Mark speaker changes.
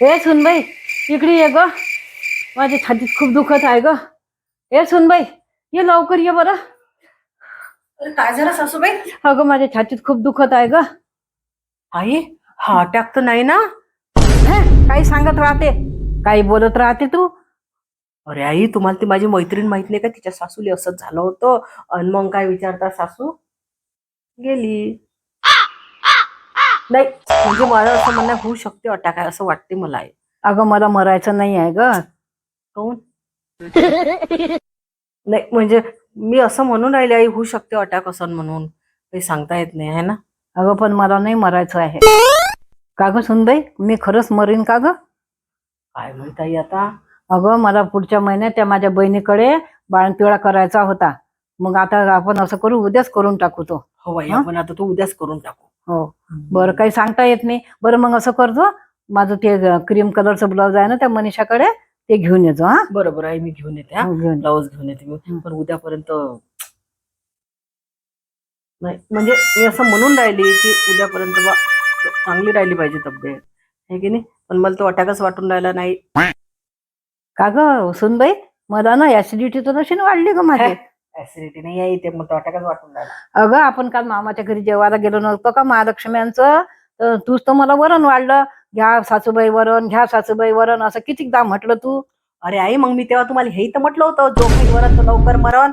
Speaker 1: हे सुनबाई, इकडे ये ग. माझ्या छातीत खूप दुखत आहे ग. हे सुनबाई, ये लवकर ये बरं.
Speaker 2: अरे काय झालं सासूबाई?
Speaker 1: अगं माझ्या छातीत खूप दुखत आहे ग.
Speaker 2: आई, हा अटॅक तर नाही ना?
Speaker 1: काही सांगत राहते, काही बोलत राहते तू.
Speaker 2: अरे आई, तुम्हाला ती माझी मैत्रीण माहित नाही का? तिच्या सासूली असंच झालं होतं. आणि मग काय विचारता, सासू गेली. नाही म्हणजे मला असं म्हणणं होऊ शकते अटॅक आहे असं वाटते मला. आहे
Speaker 1: अगं मला मरायचं नाही आहे ग.
Speaker 2: काऊन? नाही म्हणजे मी असं म्हणून राहिले आई, होऊ शकते अटॅक असं म्हणून काही सांगता येत नाही आहे ना.
Speaker 1: अगं पण मला नाही मरायचं आहे. का ग सुनबाई, मी खरंच मरीन का ग?
Speaker 2: काय म्हणत आई आता?
Speaker 1: अगं मला पुढच्या महिन्यात त्या माझ्या बहिणीकडे बाळंतिवाळा करायचा होता. मग आता आपण असं करू, उद्याच करून टाकू तो.
Speaker 2: हो आई, आपण आता तो उद्याच करून टाकू.
Speaker 1: हो बरं, काही सांगता येत नाही. बरं मग असं करतो, माझं ते क्रीम कलरचं ब्लाऊज आहे ना त्या मनीषाकडे, ते घेऊन येतो. हा
Speaker 2: बरोबर आहे, मी घेऊन येते. हा
Speaker 1: हो, घेऊन ये.
Speaker 2: ब्लाऊज घेऊन येते मी, पण उद्यापर्यंत नाही. म्हणजे मी असं म्हणून राहिली की उद्यापर्यंत बा चांगली राहिली पाहिजे तब्येत, आहे की नाही. पण मला तो अटॅकच वाटून राहिला. नाही
Speaker 1: का ग सुनबाई, मला ना ऍसिडिटी तर नशी वाढली ग माझी.
Speaker 2: ऍसिडिटी नाही आहे ते, मग तो अटॅकच वाटून राहिला.
Speaker 1: अगं आपण काल मामाच्या घरी जेवायला गेलो नव्हतो का महालक्ष्म्यांचं, तर तूच तर मला वरण वाढलं. घ्या सासूबाई वरण, घ्या सासूबाई वरण, असं कितीकदा म्हटलं तू.
Speaker 2: अरे आई, मग मी तेव्हा तुम्हाला हेही तर म्हटलं होतं, जो काही वरण तो लवकर मरण.